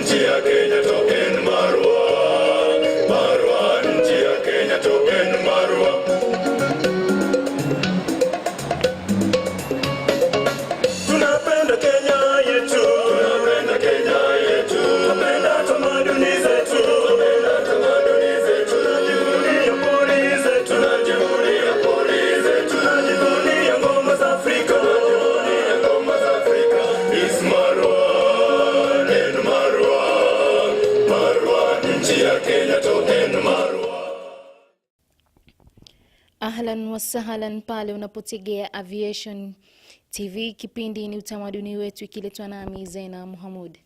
nchi ya Kenya token Marwa. Marwa, nchi ya Kenya token Marwa. Tunapenda Kenya yetu, tunapenda Kenya yetu, tunapenda tamaduni zetu, tunapenda tamaduni zetu, tunajivunia pori zetu, tunajivunia pori zetu, tunajivunia ngoma za Afrika, tunajivunia ngoma za Afrika. Is Marwa, nen Marwa, Marwa, nchi ya Kenya token Marwa. Ahlan wa sahlan pale unapotegea Aviation TV, kipindi ni utamaduni wetu, ikiletwa nami Zena Muhammad.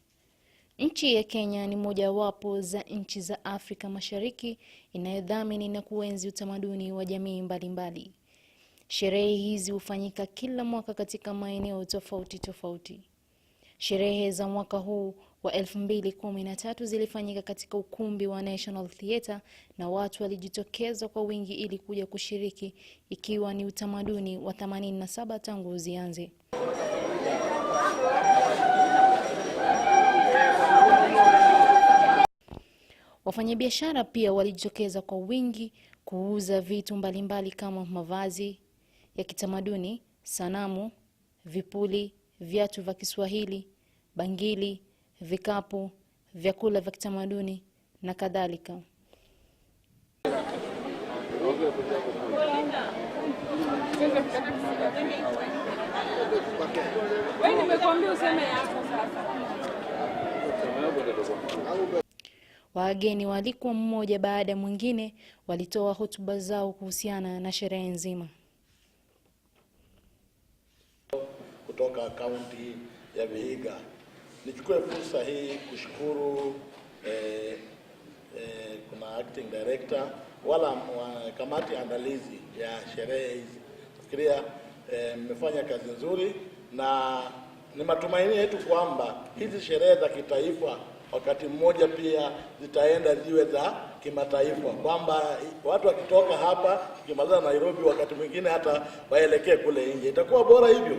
Nchi ya Kenya ni moja wapo za nchi za Afrika Mashariki inayodhamini na kuenzi utamaduni wa jamii mbalimbali. Sherehe hizi hufanyika kila mwaka katika maeneo tofauti tofauti. Sherehe za mwaka huu wa 2013 zilifanyika katika ukumbi wa National Theatre na watu walijitokeza kwa wingi ili kuja kushiriki, ikiwa ni utamaduni wa 87 tangu uzianze. Wafanyabiashara pia walijitokeza kwa wingi kuuza vitu mbalimbali kama mavazi ya kitamaduni, sanamu, vipuli, viatu vya Kiswahili, bangili, vikapu, vyakula vya kitamaduni na kadhalika. Wageni walikuwa mmoja baada mwingine walitoa hotuba zao kuhusiana na sherehe nzima. Kutoka kaunti ya Vihiga, nichukue fursa hii kushukuru kuna acting director wala kamati andalizi ya sherehe hizi. Nafikiria mmefanya kazi nzuri na ni matumaini yetu kwamba hizi sherehe za kitaifa wakati mmoja pia zitaenda ziwe za kimataifa, kwamba watu wakitoka hapa kimaliza Nairobi wakati mwingine hata waelekee kule nje. Itakuwa bora hivyo.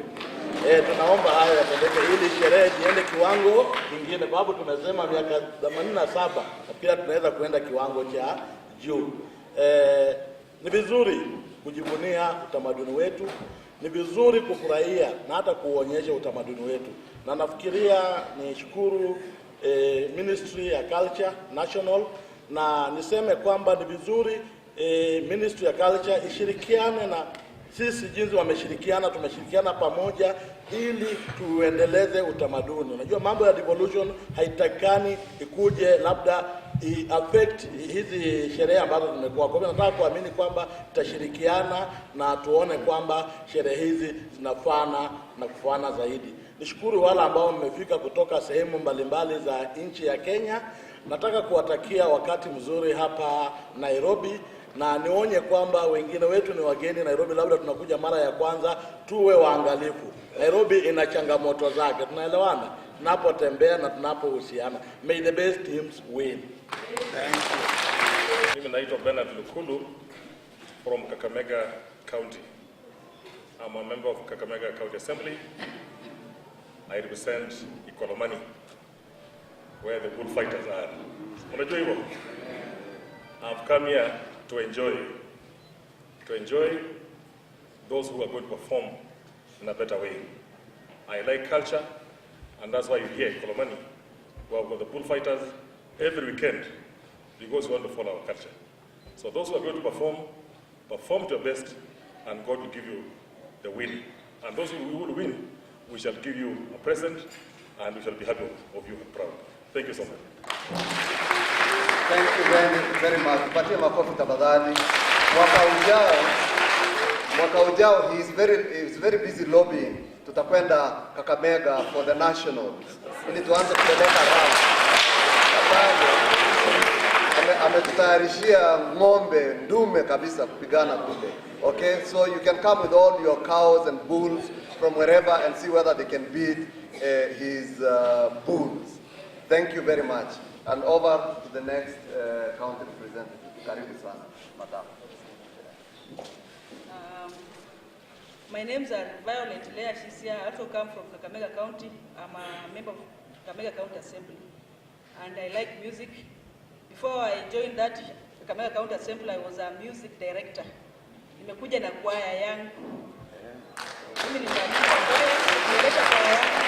Tunaomba haya yatendeke ili sherehe ziende kiwango kingine, kwa sababu tumesema miaka 87 nafikiri tunaweza kuenda kiwango cha juu. Ni vizuri kujivunia utamaduni wetu, ni vizuri kufurahia na hata kuonyesha utamaduni wetu. Na nafikiria ni shukuru Ministry ya Culture National, na niseme kwamba ni vizuri Ministry ya Culture ishirikiane na sisi jinsi wameshirikiana, tumeshirikiana pamoja ili tuendeleze utamaduni. Unajua mambo ya devolution haitakani ikuje labda affect hizi sherehe ambazo zimekuwa. Kwa hivyo nataka kuamini kwamba tutashirikiana na tuone kwamba sherehe hizi zinafana na kufana zaidi. Nishukuru wale ambao mmefika kutoka sehemu mbalimbali za nchi ya Kenya. Nataka kuwatakia wakati mzuri hapa Nairobi, na nionye kwamba wengine wetu ni wageni Nairobi, labda tunakuja mara ya kwanza, tuwe waangalifu. Nairobi ina changamoto zake, tunaelewana tunapotembea na tunapohusiana. May the best teams win. Thank you. Mimi naitwa Bernard Lukulu from Kakamega County. I'm a member of Kakamega County Assembly. I represent Ikolomani, where the bullfighters are. Unajua hivyo? I've come here to enjoy those who are going to perform in a better way. I like culture, and that's why you hear Ikolomani. Well, with the bullfighters every weekend, because we want to follow our culture. So those who are going to perform to your best, and God will give you the win. And those who will win, we shall give you a present, and we shall be happy of you and proud. Thank you so much. Thank you very much. Patia makofi tafadhali. Mwaka ujao he is very busy lobbying. Tutakwenda Kakamega for the nationals. Ili tuanze kupeleka round. Ametutayarishia ng'ombe ndume kabisa kupigana kule. Okay, so you can come with all your cows and bulls from wherever and see whether they can beat his bulls. Thank you very much. And over to the next county representative. Karibu sana, madam. My names are Violet Lea Shisia. I also come from Kakamega County. I'm a member of Kakamega County Assembly. and I like music. Before I joined that Kakamega County Assembly, I was a music director. Nimekuja na kwaya yangu. Mimi ni nimeleta kwaya yangu.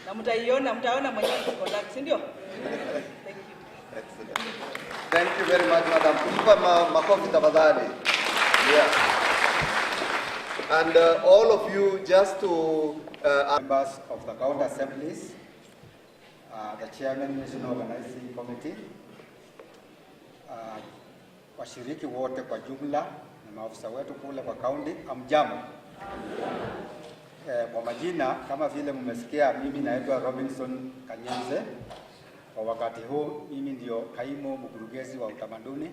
Na mtaona mwenyewe conduct, si ndio? Thank you. Excellent. Thank you very much, Madam. Kumpa makofi tafadhali. Yeah. And all of you, just to members of the county assemblies, the chairman national organizing committee, washiriki wote kwa jumla na maafisa wetu kule kwa county, amjambo. Kwa majina kama vile mmesikia, mimi naitwa Robinson Kanyenze. Kwa wakati huu mimi ndio kaimu mkurugenzi wa utamaduni,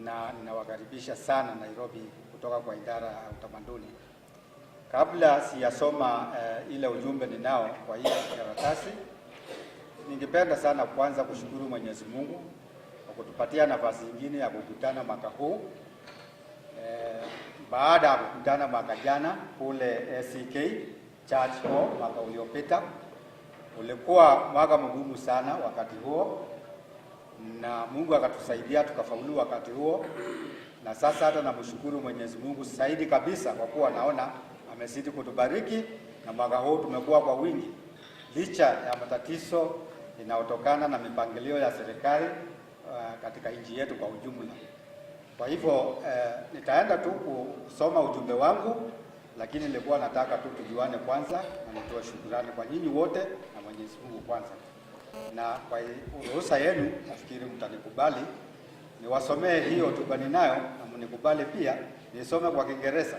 na ninawakaribisha sana Nairobi kutoka kwa idara ya utamaduni. Kabla siyasoma ile ujumbe ninao kwa hii karatasi, ningependa sana kwanza kushukuru Mwenyezi Mungu kwa kutupatia nafasi nyingine ya kukutana mwaka huu. Baada ya kukutana mwaka jana kule ACK Church Hall mwaka uliopita, ulikuwa mwaka mgumu sana wakati huo, na Mungu akatusaidia tukafaulu wakati huo. Na sasa hata namshukuru Mwenyezi Mungu zaidi kabisa kwa kuwa naona amezidi kutubariki, na mwaka huu tumekuwa kwa wingi licha ya matatizo inayotokana na mipangilio ya serikali katika nchi yetu kwa ujumla. Kwa hivyo nitaenda tu kusoma ujumbe wangu, lakini nilikuwa nataka tu tujuane kwanza na nitoe shukrani kwa nyinyi wote na Mwenyezi Mungu kwanza. Na kwa ruhusa yenu nafikiri mtanikubali niwasomee hiyo hotuba ninayo, na mnikubali pia nisome kwa Kiingereza,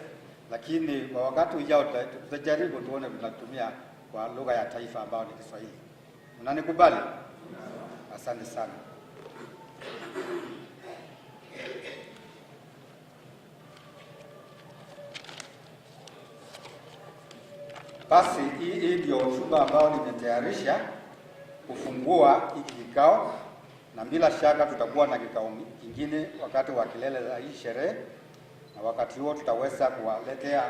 lakini kwa wakati ujao tutajaribu tuone tunatumia kwa lugha ya taifa ambayo ni Kiswahili. Mnanikubali? Asante sana. Basi hii ndio hotuba ambayo nimetayarisha kufungua hiki kikao, na bila shaka tutakuwa na kikao kingine wakati wa kilele za hii sherehe, na wakati huo tutaweza kuwaletea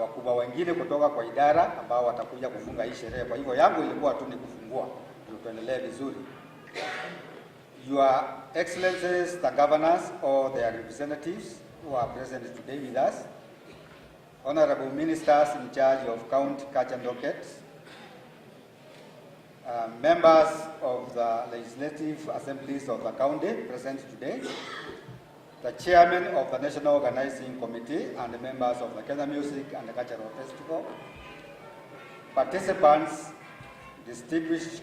wakubwa wengine kutoka kwa idara ambao watakuja kufunga hii sherehe. Kwa hivyo yangu ilikuwa tu ni kufungua, tuendelee vizuri. Your Excellencies, the governors or their representatives who are present today with us, honorable ministers in charge of county culture dockets, members of the legislative assemblies of the county present today, the chairman of the National Organizing Committee and the members of the Kenya Music and Cultural Festival, participants, distinguished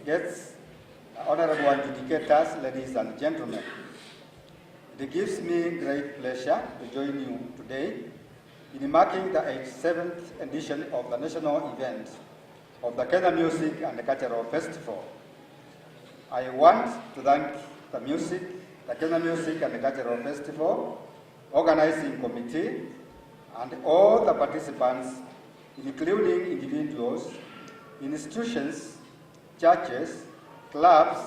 guests, honorable adjudicators, ladies and gentlemen. It gives me great pleasure to join you today in marking the 87th edition of the national event of the Kenya Music and Cultural Festival. I want to thank the Kenya Music and Cultural Festival Organizing Committee and all the participants, including individuals, institutions, churches, clubs,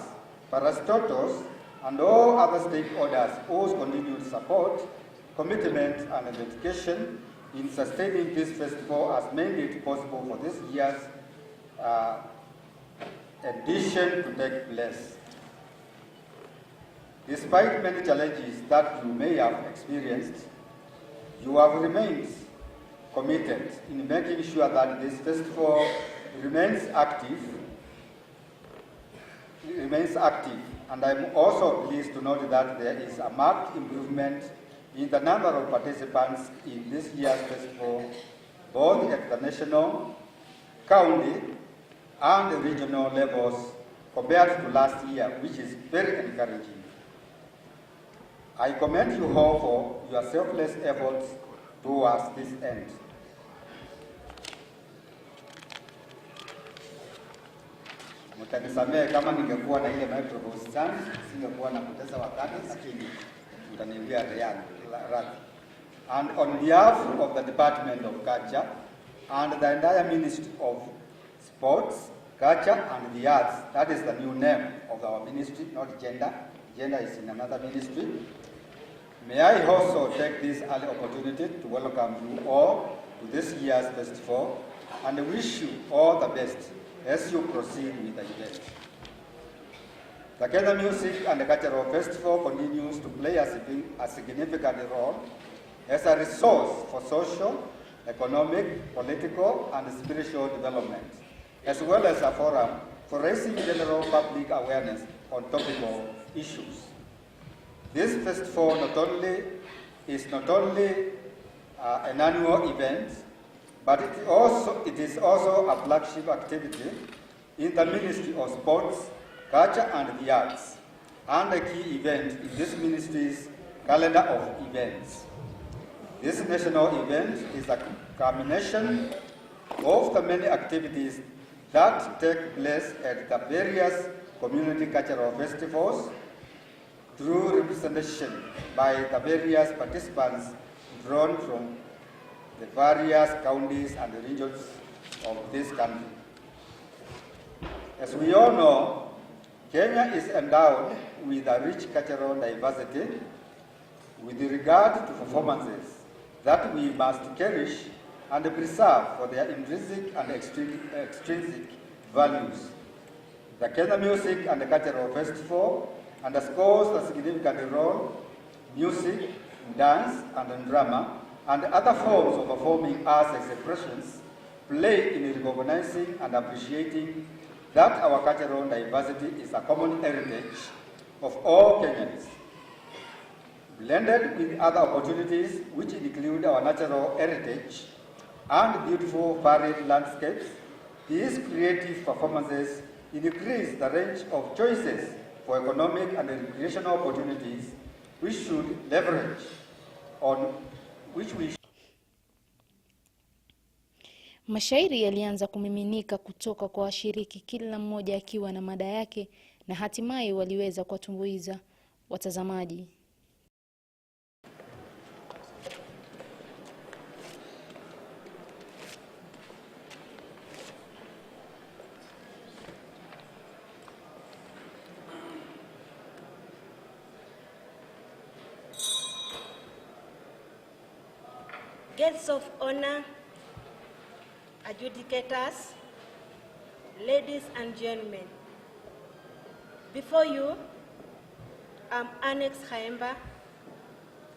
parastatals, and all other stakeholders whose continued support, commitment, and dedication in sustaining this festival has made it possible for this year's edition to take place. Despite many challenges that you may have experienced, you have remained committed in making sure that this festival remains active, and I'm also pleased to note that there is a marked improvement in the number of participants in this year's festival, both at the national, county, and regional levels compared to last year, which is very encouraging. I commend you all for your selfless efforts towards this end. Mtanisamehe kama ningekuwa na ile microphone stand, singekuwa na kupoteza wakati, lakini mtaniambia radhi. And on behalf of the Department of Culture and the entire Ministry of Sports, Culture and the Arts, that is the new name of our ministry, not gender. Gender is in another ministry. May I also take this early opportunity to welcome you all to this year's festival and wish you all the best as you proceed with the event. The Kenya Music and Cultural Festival continues to play a significant role as a resource for social, economic, political, and spiritual development, as well as a forum for raising general public awareness on topical issues. This festival is not only an annual event, but it is also a flagship activity in the Ministry of Sports, Culture and the Arts, and a key event in this ministry's calendar of events. This national event is a culmination of the many activities that take place at the various community cultural festivals through representation by the various participants drawn from the various counties and regions of this country. As we all know, Kenya is endowed with a rich cultural diversity with regard to performances that we must cherish and preserve for their intrinsic and extrinsic values. The Kenya Music and Cultural Festival underscores the significant role music, dance, and drama, and other forms of performing arts expressions play in recognizing and appreciating that our cultural diversity is a common heritage of all Kenyans. Blended with other opportunities which include our natural heritage and beautiful varied landscapes, these creative performances increase the range of choices for economic and recreational opportunities we should leverage on which we Mashairi yalianza kumiminika kutoka kwa washiriki, kila mmoja akiwa na mada yake, na hatimaye waliweza kuwatumbuiza watazamaji. Guests of honor, adjudicators, ladies and gentlemen, before you, I'm Annex Haemba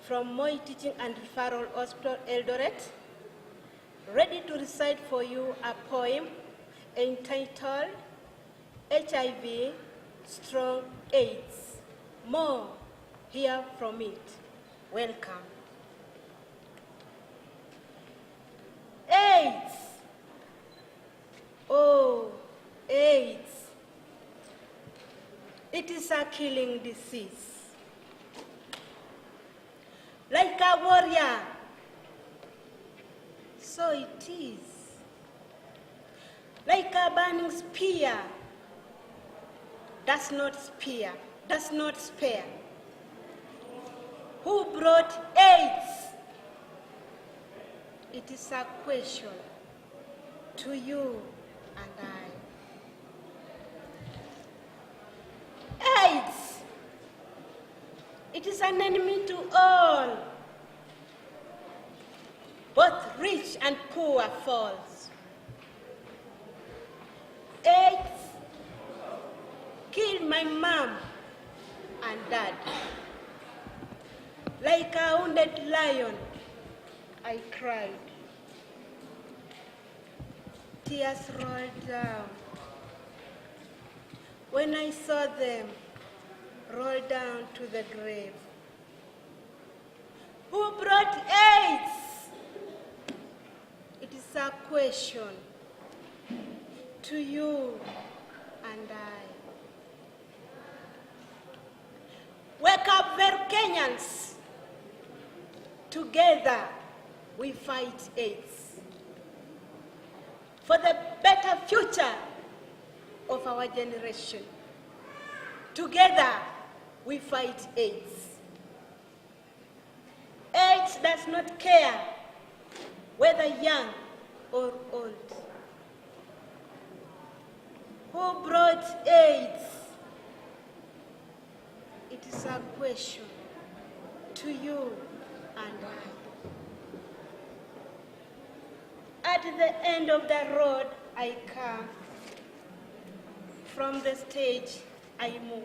from Moi Teaching and Referral Hospital, Eldoret, ready to recite for you a poem entitled HIV Strong AIDS. More, hear from it. Welcome. AIDS. Oh, AIDS. It is a killing disease. Like a warrior, so it is. Like a burning spear, does not spare. Who brought AIDS? It is a question to you and I. AIDS, it is an enemy to all. Both rich and poor falls. AIDS killed my mom and dad. Like a wounded lion, I cried. Tears rolled down when I saw them roll down to the grave. Who brought AIDS? It is a question to you and I. Wake up, very Kenyans. Together we fight AIDS for the better future of our generation. Together we fight AIDS. AIDS does not care whether young or old. Who brought AIDS? It is a question to you and I. At the end of the road I come, From the stage, I move.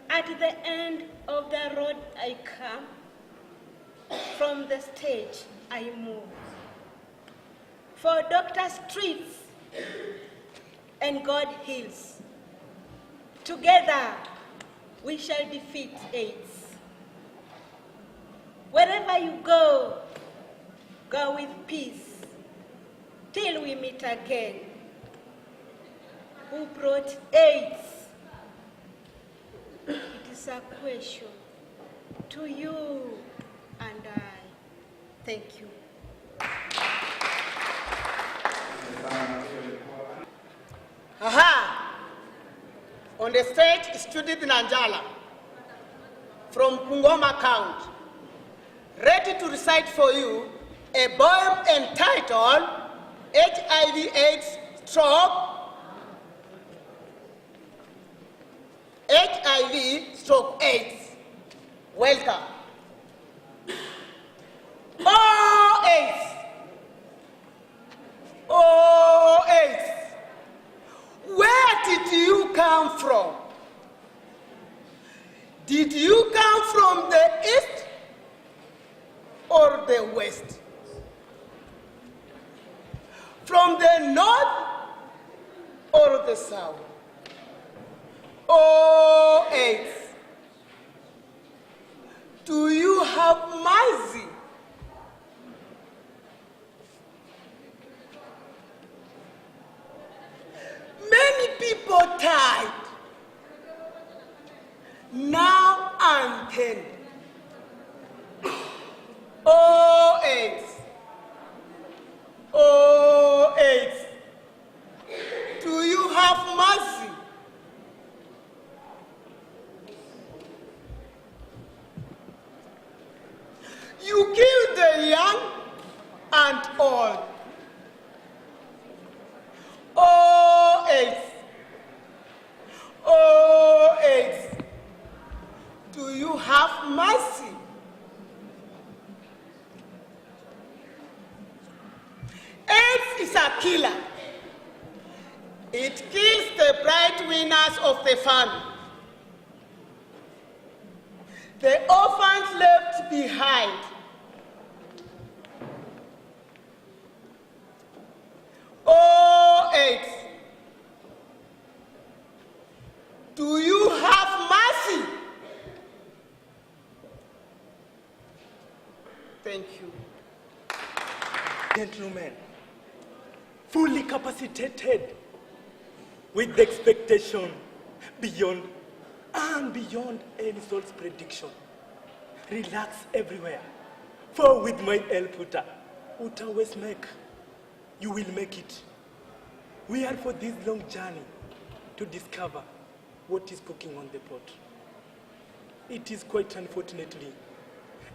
At the end of the road I come. From the stage, I move. For doctors treats and God heals. Together, we shall defeat AIDS. Wherever you go, go with peace, till we meet again. Who brought AIDS? It is a question to you and I. Thank you. Aha! On the stage is Judith Nanjala from Bungoma County, ready to recite for you a poem entitled HIV/AIDS AIDS. Welcome. Oh, AIDS. Oh, AIDS. Where did you come from? Did you come from the east or the west? From the north or the south? Oh, AIDS. Do you have mercy? Many people died, now and then. Oh, AIDS. Oh, AIDS. Do you have mercy? You kill the young and old. Oh, AIDS. Oh, AIDS. Do you have mercy? AIDS is a killer. It kills the breadwinners of the family. The orphans left behind. Oh, AIDS. Do you have mercy? Thank you. Gentlemen, fully capacitated with the expectation beyond and beyond any soul's prediction. Relax everywhere, for with my help, Uta always make. You will make it. We are for this long journey to discover what is cooking on the pot. It is quite unfortunately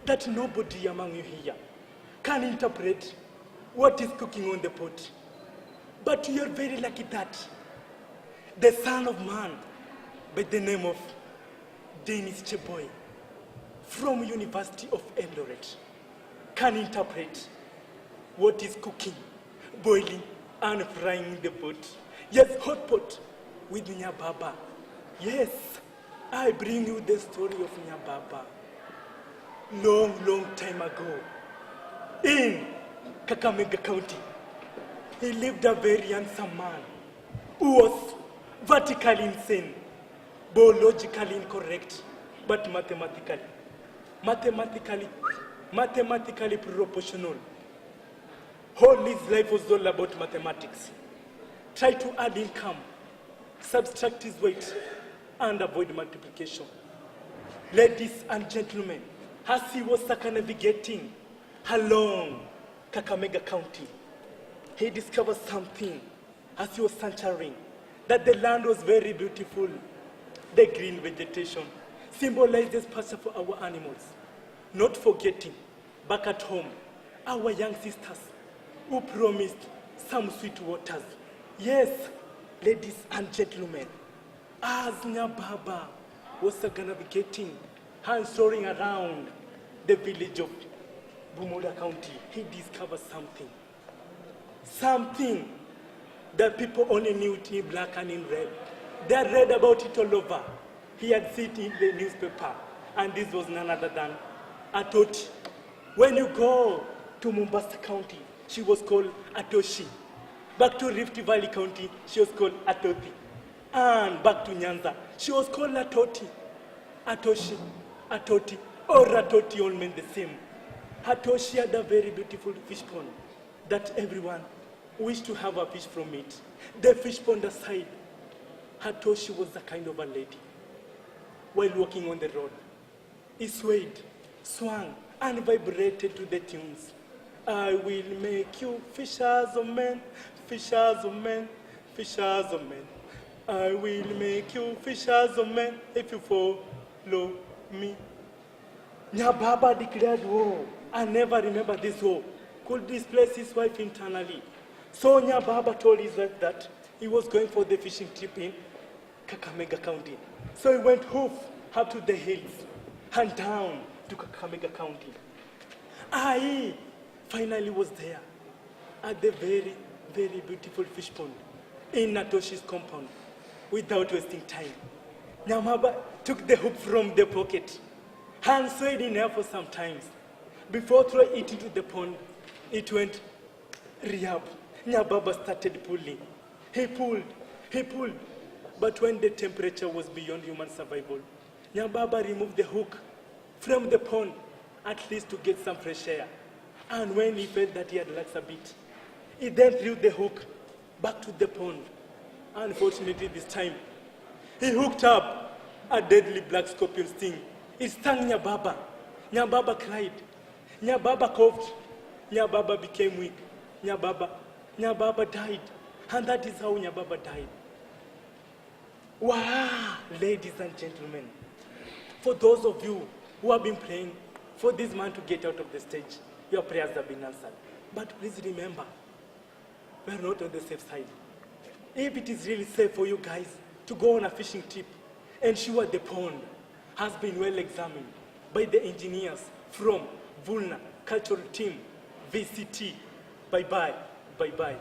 that nobody among you here can interpret what is cooking on the pot. But you are very lucky that the son of man by the name of Dennis Cheboy from University of Eldoret can interpret what is cooking, boiling, and frying in the pot. Yes, hot pot with Nyababa. Yes, I bring you the story of Nyababa. Long time ago, in Kakamega County, he lived a very handsome man who was vertically insane, biologically incorrect, but mathematically proportional. All his life was all about mathematics. Try to add income, subtract his weight, and avoid multiplication. Ladies and gentlemen, as he was circumnavigating along Kakamega County, he discovered something as he was centering, that the land was very beautiful. The green vegetation symbolizes pasture for our animals. Not forgetting, back at home, our young sisters who promised some sweet waters. Yes, ladies and gentlemen, as Nyababa was navigating and soaring around the village of Bumula County, he discovered something. Something that people only knew in black and in red. They had read about it all over. He had seen it in the newspaper. And this was none other than Atoti. When you go to Mombasa County, she was called Atoshi. Back to Rift Valley County, she was called Atoti. And back to Nyanza, she was called Atoti. Atoshi, Atoti, or Atoti all meant the same. Atoshi had a very beautiful fish pond that everyone wished to have a fish from it. The fish pond aside, Atoshi was a kind of a lady. While walking on the road, he swayed, swung, and vibrated to the tunes. I will make you fishers of men, fishers of men, fishers of men. I will make you fishers of men if you follow me. Nyababa declared war. I never remember this war. Could displace his wife internally. So Nyababa told his wife that he was going for the fishing trip in Kakamega County. So he went hoof up to the hills and down to Kakamega County. I finally was there at the very, very beautiful fish pond in Natoshi's compound without wasting time. Nyababa took the hook from the pocket and swayed in air for some time. Before throwing it into the pond, it went rehab. Nyababa started pulling. He pulled. But when the temperature was beyond human survival, Nyababa removed the hook from the pond, at least to get some fresh air. And when he felt that he had relaxed a bit, he then threw the hook back to the pond. Unfortunately, this time, he hooked up a deadly black scorpion sting. It stung Nyababa. Nyababa cried. Nyababa coughed. Nyababa became weak. Nyababa died. And that is how Nyababa died. Wow, ladies and gentlemen, for those of you who have been praying for this man to get out of the stage, your prayers have been answered. But please remember, we are not on the safe side. If it is really safe for you guys to go on a fishing trip, ensure the pond has been well examined by the engineers from Vulna Cultural Team, VCT. Bye-bye, bye-bye.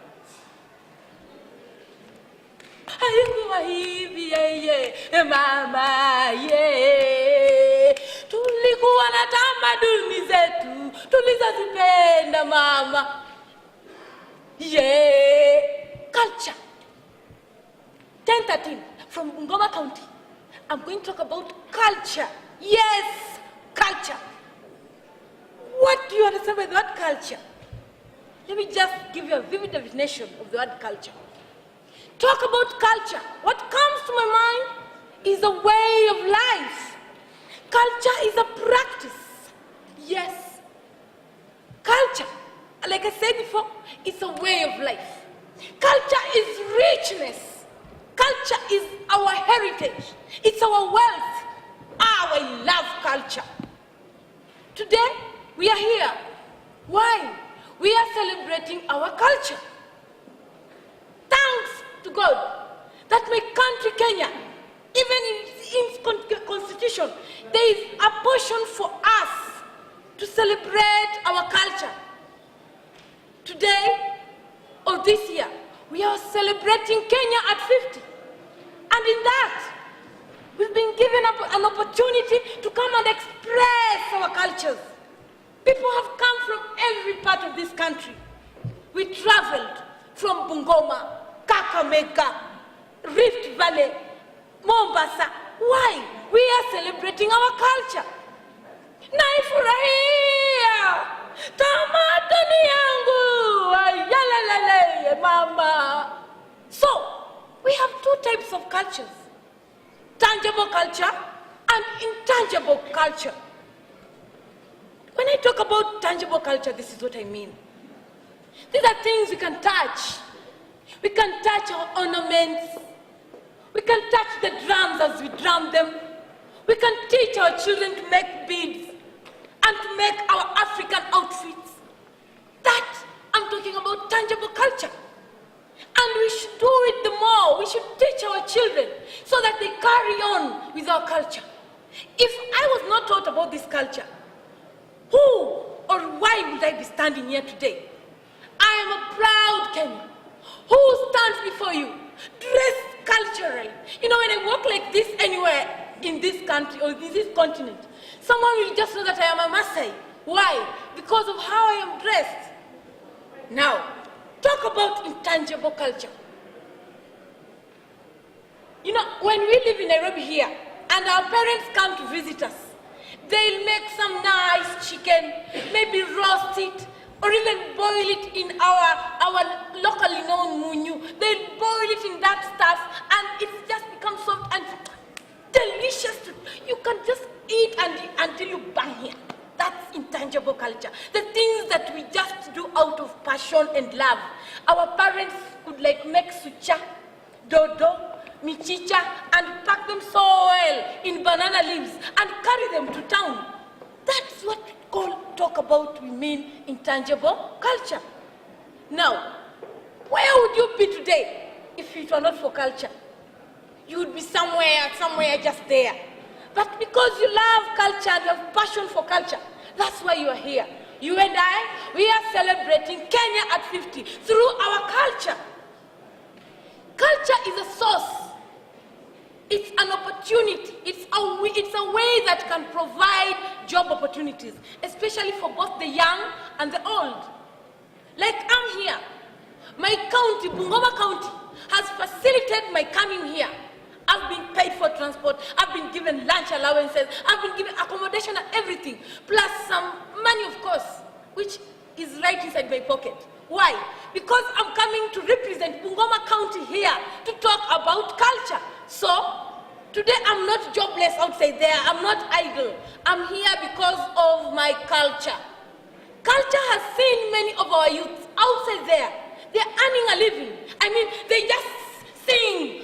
Haikuwa hivi yeye mama ye, tulikuwa na tamaduni zetu tulizozipenda mama ye. Culture 1013 from Bungoma County. I'm going to talk about culture. Yes, culture. What do you understand by the word culture? Let me just give you a vivid definition of the word culture. Talk about culture. What comes to my mind is a way of life. Culture is a practice. Yes. Culture, like I said before, it's a way of life. Culture is richness. Culture is our heritage. It's our wealth. I love culture. Today, we are here. Why? We are celebrating our culture. Thanks to God that my country, Kenya, even in its constitution, there is a portion for us to celebrate our culture. Today, or this year, we are celebrating Kenya at 50. And in that, we've been given an opportunity to come and express our cultures. People have come from every part of this country. We traveled from Bungoma, Kakamega, Rift Valley, Mombasa. Why? We are celebrating our culture. Naifurahia tamaduni yangu, ayalalele mama. So, we have two types of cultures. Tangible culture and intangible culture. When I talk about tangible culture, this is what I mean. These are things we can touch. We can touch our ornaments. We can touch the drums as we drum them. We can teach our children to make beads and to make our African outfits. That, I'm talking about tangible culture. And we should do it the more. We should teach our children so that they carry on with our culture. If I was not taught about this culture, who or why would I be standing here today? I am a proud Kenyan who stands before you, dressed culturally. You know, when I walk like this anywhere in this country or in this continent, someone will just know that I am a Maasai. Why? Because of how I am dressed. Now, talk about intangible culture. You know, when we live in Nairobi here, and our parents come to visit us, they'll make some nice chicken, maybe roast it, or even boil it in our locally known munyu. They'll boil it in that stuff, and it just becomes soft and delicious. You can just eat until you bang here. That's intangible culture. The things that we just do out of passion and love. Our parents could like make sucha, dodo, michicha, and pack them so well in banana leaves and carry them to town. That's what talk about we mean intangible culture. Now, where would you be today if it were not for culture? You would be somewhere just there. But because you love culture and you have passion for culture, that's why you are here. You and I, we are celebrating Kenya at 50 through our culture. Culture is a source. It's an opportunity. It's a way that can provide job opportunities, especially for both the young and the old. Like I'm here. My county, Bungoma County, has facilitated my coming here. I've been paid for transport, I've been given lunch allowances, I've been given accommodation and everything, plus some money, of course, which is right inside my pocket. Why? Because I'm coming to represent Bungoma County here to talk about culture. So, today I'm not jobless outside there, I'm not idle. I'm here because of my culture. Culture has seen many of our youths outside there. They're earning a living. I mean, they just sing,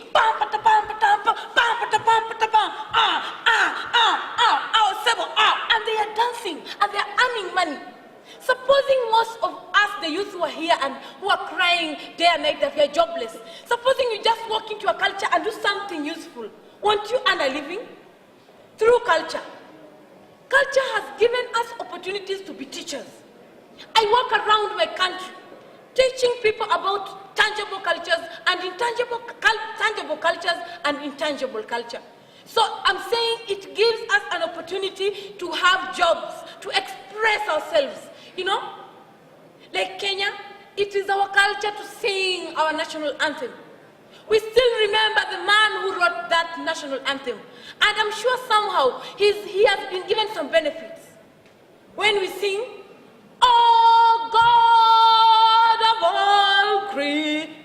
and they are dancing and they are earning money. Supposing most of us, the youth who are here and who are crying day and night that we are jobless, supposing you just walk into a culture and do something useful, won't you earn a living? Through culture. Culture has given us opportunities to be teachers. I walk around my country teaching people about tangible cultures and intangible tangible cultures and intangible culture. So I'm saying it gives us an opportunity to have jobs, to express ourselves. You know, like Kenya, it is our culture to sing our national anthem. We still remember the man who wrote that national anthem. And I'm sure somehow he has been given some benefits. When we sing, oh God of all creation,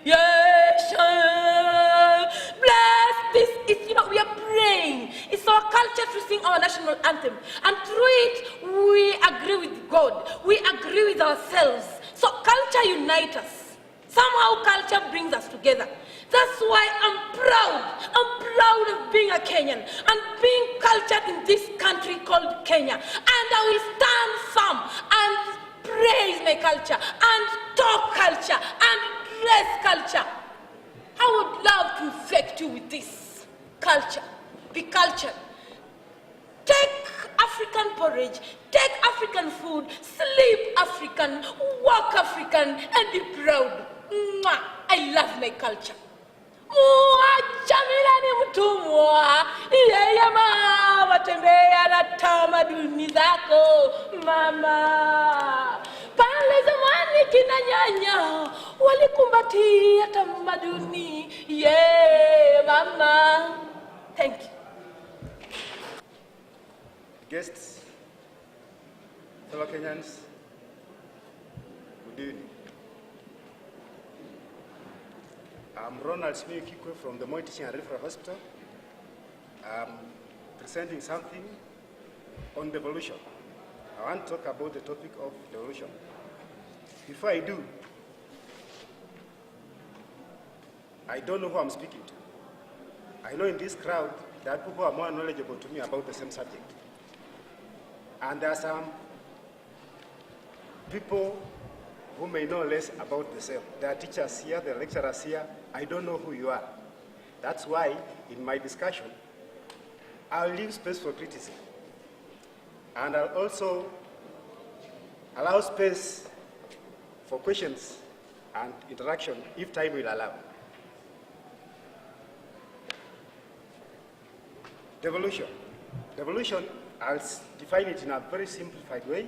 bless this. It's, you know, we are praying. It's our culture to sing our national anthem. And through it, we agree with God. We agree with ourselves. So culture unites us. Somehow culture brings us together. That's why I'm proud. I'm proud of being a Kenyan and being cultured in this country called Kenya. And I will stand firm and praise my culture and talk culture and dress culture. I would love to infect you with this culture. Be cultured. Take African porridge, take African food, sleep African, walk African, and be proud. Mwah! I love my culture. Chamila ni mtumwa, yeye mama tembea na tamaduni zako mama. Pale zamani kina nyanya walikumbatia tamaduni, yeah mama. Thank you. Guests, fellow Kenyans, good evening. I'm Ronald Smith Kikwe from the Moi Teaching and Referral Hospital. I'm presenting something on devolution. I want to talk about the topic of devolution. Before I do, I don't know who I'm speaking to. I know in this crowd there are people who are more knowledgeable to me about the same subject. And there are some people who may know less about the same. There are teachers here, there are lecturers here. I don't know who you are. That's why, in my discussion, I'll leave space for criticism. And I'll also allow space for questions and interaction if time will allow. Devolution. Devolution, I'll define it in a very simplified way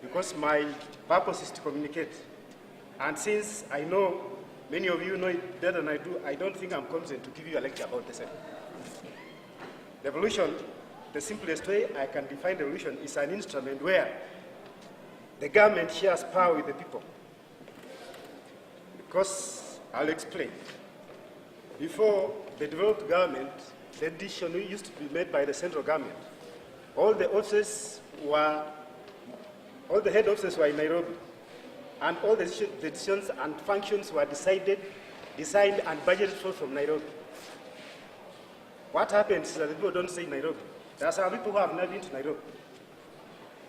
because my purpose is to communicate. And since I know many of you know it better than I do, I don't think I'm competent to give you a lecture about the same. Devolution, the simplest way I can define devolution is an instrument where the government shares power with the people. Because I'll explain. Before the devolved government, the decision used to be made by the central government. All the head offices were in Nairobi, and all the decisions and functions were designed and budgeted for from Nairobi. What happens is that the people don't stay in Nairobi. There are some people who have never been to Nairobi.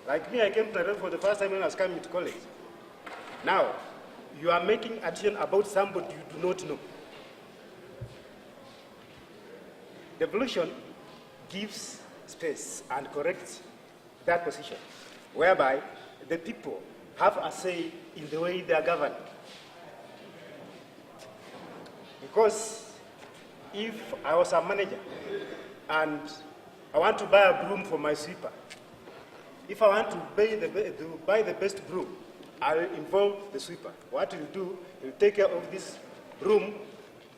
Like me, I came to Nairobi for the first time when I was coming to college. Now, you are making a decision about somebody you do not know. Devolution gives space and corrects that position, whereby the people have a say in the way they are governed. Because if I was a manager and I want to buy a broom for my sweeper, if I want to buy the best broom, I'll involve the sweeper. What he'll do, he'll take care of this broom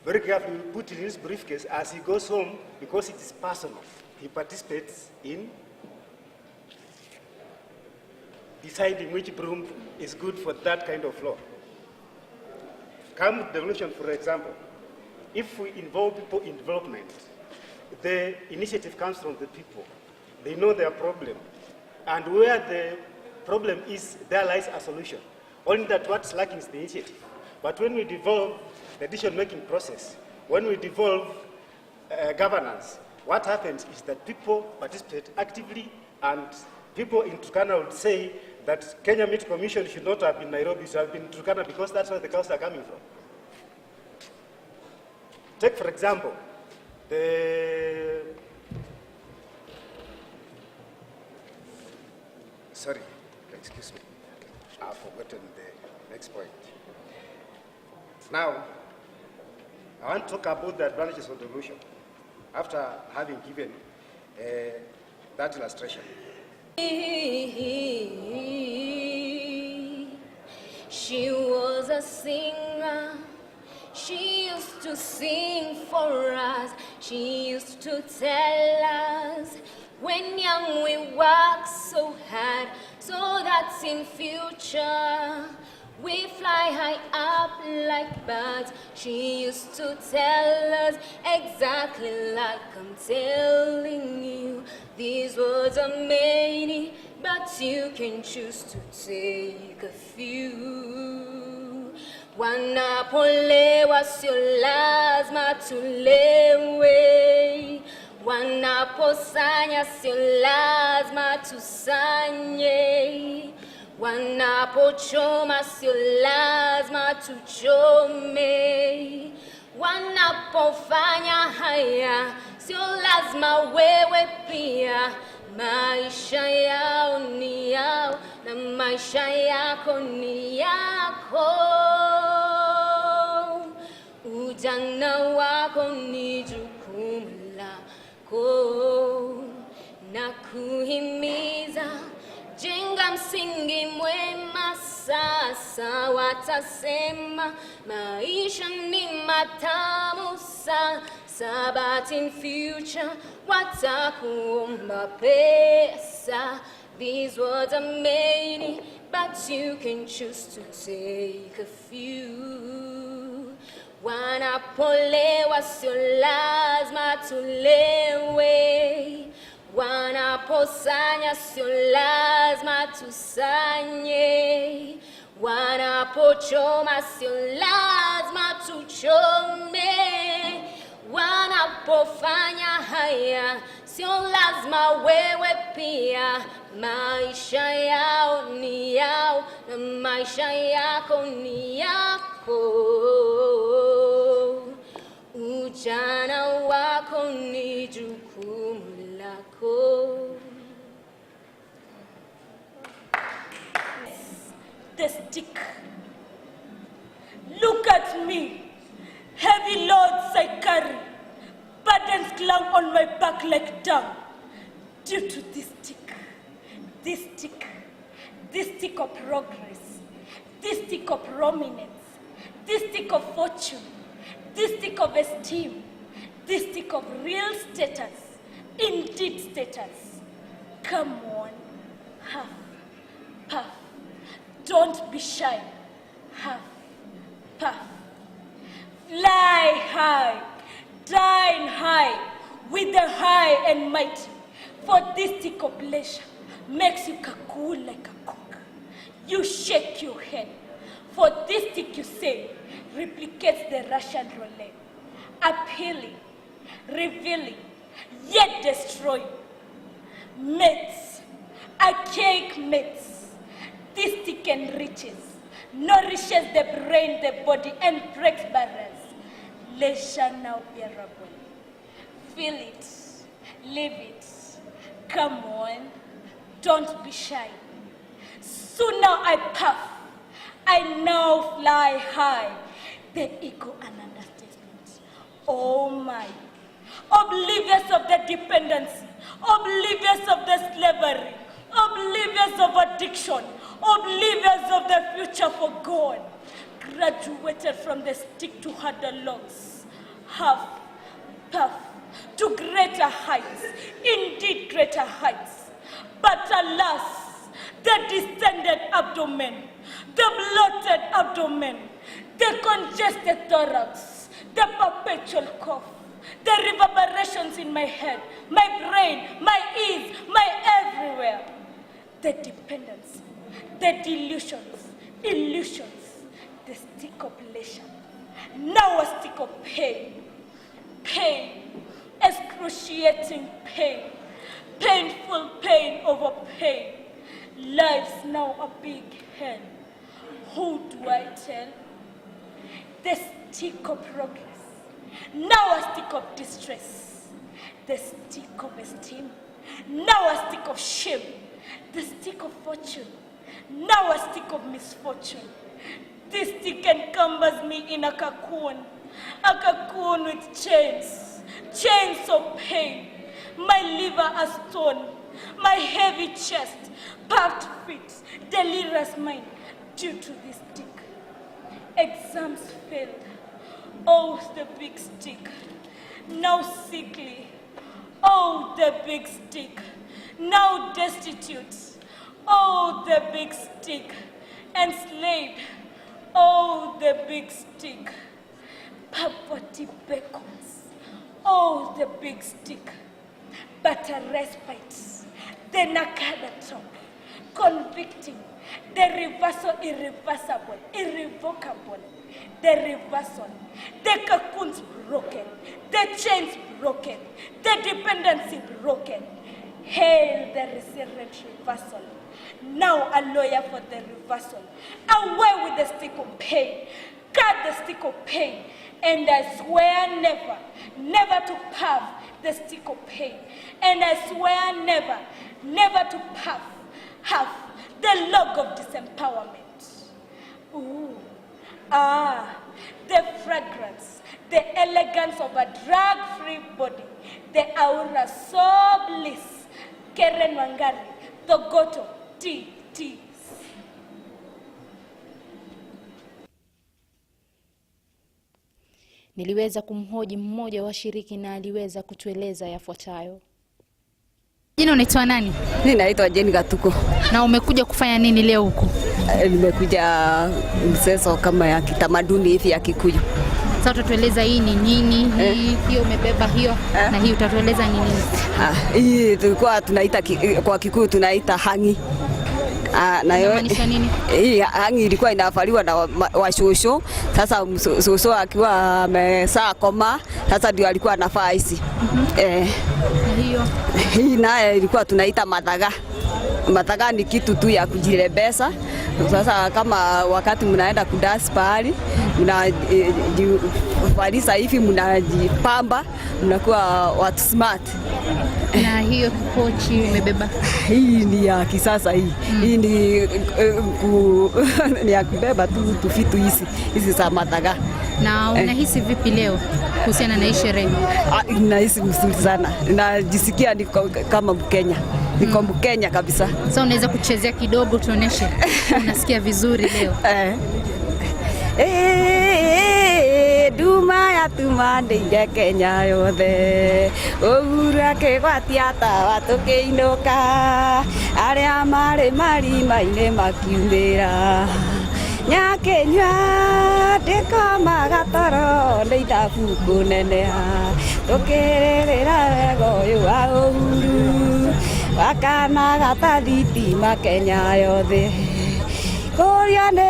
very carefully, put it in his briefcase as he goes home because it is personal. He participates in deciding which broom is good for that kind of floor. Come with devolution, for example. If we involve people in development, the initiative comes from the people. They know their problem. And where the problem is, there lies a solution. Only that what's lacking is the initiative. But when we devolve the decision-making process, when we devolve governance, what happens is that people participate actively, and people in Turkana would say that Kenya Meat Commission should not have been Nairobi, it should have been Turkana because that's where the cows are coming from. Take, for example, sorry, excuse me, I've forgotten the next point. Now, I want to talk about the advantages of devolution after having given that illustration. She was a singer. She used to sing for us. She used to tell us, when young we work so hard, so that in future we fly high up like birds. She used to tell us exactly like I'm telling you. These words are many, but you can choose to take a few. Wanapolewa sio lazima tulewe. Wanaposanya sio lazima tusanye. Wanapochoma sio lazima tuchome. Wanapofanya haya sio lazima wewe pia. Maisha yao ni yao na maisha yako ni yako. Ujana wako ni jukumu lako, na kuhimiza jenga msingi mwema. Sasa watasema maisha ni matamu sasa, but in future watakuomba pesa. These words are many, but you can choose to take a few. Wanapolewa sio lazima tulewe. Wanaposanya sio lazima tusanye. Wanapochoma sio lazima tuchome. Wanapofanya haya sio lazima wewe pia. Maisha yao ni yao na maisha yako ni yako. Ujana wako ni jukumu lako. the stick. Look at me, heavy loads I carry, burdens clung on my back like dung, due to this stick, this stick, this stick of progress, this stick of prominence, this stick of fortune, this stick of esteem, this stick of real status, indeed status. Come on, huff, puff, don't be shy, huff, puff. Fly high, dine high, with the high and mighty, for this stick of pleasure makes you cool like a cock. You shake your head, for this stick you say replicates the Russian roulette, appealing, revealing, yet destroying. Mates, archaic mates, this stick enriches, nourishes the brain, the body, and breaks barriers. Leisure now bearable. Feel it, live it. Come on, don't be shy. So now I puff, I now fly high. The ego and understatement. Oh my. Oblivious of the dependency, oblivious of the slavery, oblivious of addiction, oblivious of the future for God. Graduated from the stick to harder logs, huff, puff, to greater heights, indeed greater heights. But alas, the distended abdomen, the bloated abdomen, the congested thorax, the perpetual cough, the reverberations in my head, my brain, my ears, my everywhere. The dependency, the delusions, illusions, the stick of pleasure. Now a stick of pain, pain, excruciating pain, painful pain over pain. Life's now a big hell. Who do I tell? The stick of progress. Now a stick of distress. The stick of esteem. Now a stick of shame. The stick of fortune. Now a stick of misfortune. This stick encumbers me in a cocoon with chains, chains of pain. My liver a stone, my heavy chest, packed feet, delirious mind, due to this stick. Exams failed. Oh, the big stick. Now sickly. Oh, the big stick. Now destitute. Oh, the big stick. Enslaved. Oh, the big stick. Poverty beckons. Oh, the big stick. But a respite. The nakada top. Convicting. The reversal irreversible. Irrevocable. The reversal. The cocoons broken. The chains broken. The dependency broken. Hail the resurrect reversal. Now a lawyer for the reversal. Away with the stick of pain. Cut the stick of pain. And I swear never, never to puff the stick of pain. And I swear never, never to puff, huff the log of disempowerment. Ooh, the fragrance, the elegance of a drug-free body, the aura so bliss. Keren Wangari, Thogoto, T. Niliweza kumhoji mmoja wa washiriki na aliweza kutueleza yafuatayo. Jina unaitwa nani? Mimi naitwa Jeni Gatuko. Na umekuja kufanya nini leo huko? Nimekuja mseso kama ya kitamaduni hivi ya Kikuyu. Sasa utatueleza hii ni nini? Hiyo umebeba hiyo na hii utatueleza ni nini? Hii tulikuwa tunaita kwa Kikuyu tunaita hangi. Na inamaanisha nini? Hii hangi ilikuwa inavaliwa na washosho. Sasa shosho akiwa amesaa koma, sasa ndio alikuwa anavaa hizi. Na hiyo? Hii naye ilikuwa tunaita madhaga. Mathaga ni kitu tu ya kujirembesha. Sasa kama wakati mnaenda kudance pahali, mnajivalisa hivi, mnajipamba, mnakuwa watu smart. Na hiyo pochi umebeba? Hii ni ya kisasa hii. Hii ni ya kubeba tu vitu hizi za mathaga. Na unahisi vipi leo kuhusiana na hii sherehe? Nahisi mzuri sana. Najisikia niko kama Mkenya. Niko Mkenya kabisa. Sasa unaweza kuchezea kidogo tuoneshe unasikia vizuri leo? Duma ya tumande Kenya yothe Uhuru akigwatia tawa tukiinuka aria mari marima-ini makiumira Nyakenya ndikoma gatoro nĩ ithabu kũneneha tukĩrĩrĩra wega ũyũ wa Uhuru wakana gathathitima Kenya yothe Korea nĩ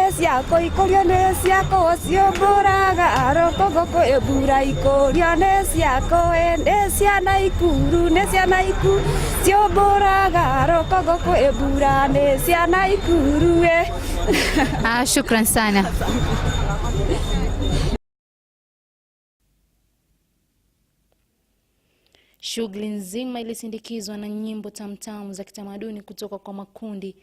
ciako ciũmbũraga rũkũngũ kwĩmbura Korea nĩ ciako nĩ ciana ikuru ciũmbũraga rũkũngũ kwĩmbura nĩ ciana ikuru Shukran sana. Shughuli nzima ilisindikizwa na nyimbo tamtamu za kitamaduni kutoka kwa makundi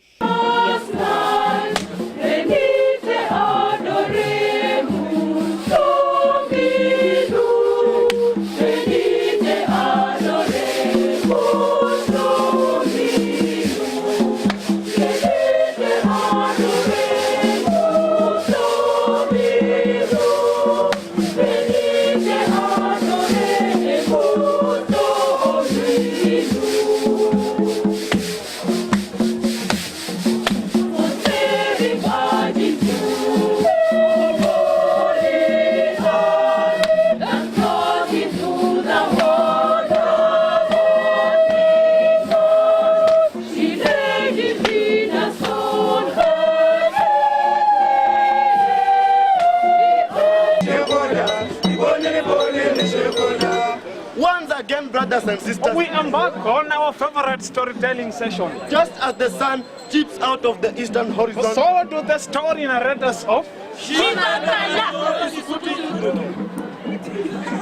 brothers and sisters, we embark on our favorite storytelling session. Just as the sun chips out of the eastern horizon, so do the story narrators of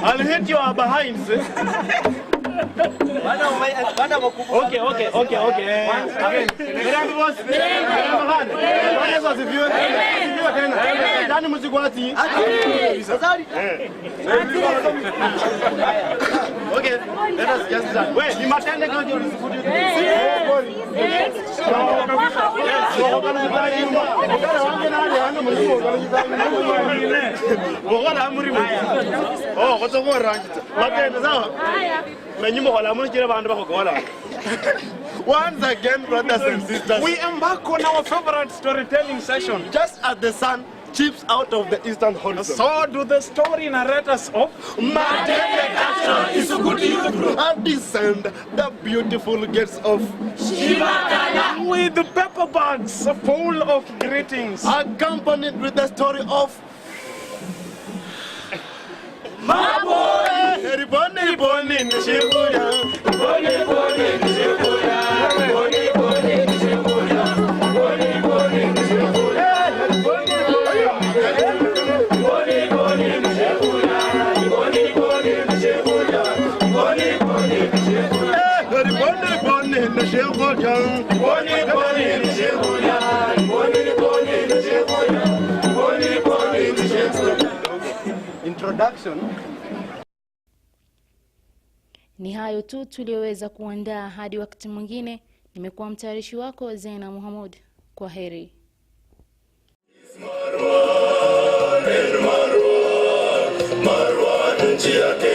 I'll hit your behinds. Okay. Okay, let us just start. Wait, you must tell Once again, brothers and sisters, we embark on our favorite storytelling session. Just as the sun chips out of the eastern horizon, so do the story narrators of and descend the beautiful gates of with the pepper bags full of greetings, accompanied with the story of Introduction. Ni hayo tu tulioweza kuandaa. Hadi wakati mwingine, nimekuwa mtayarishi wako Zena Muhammad. Kwa heri. Marwan, nchi yake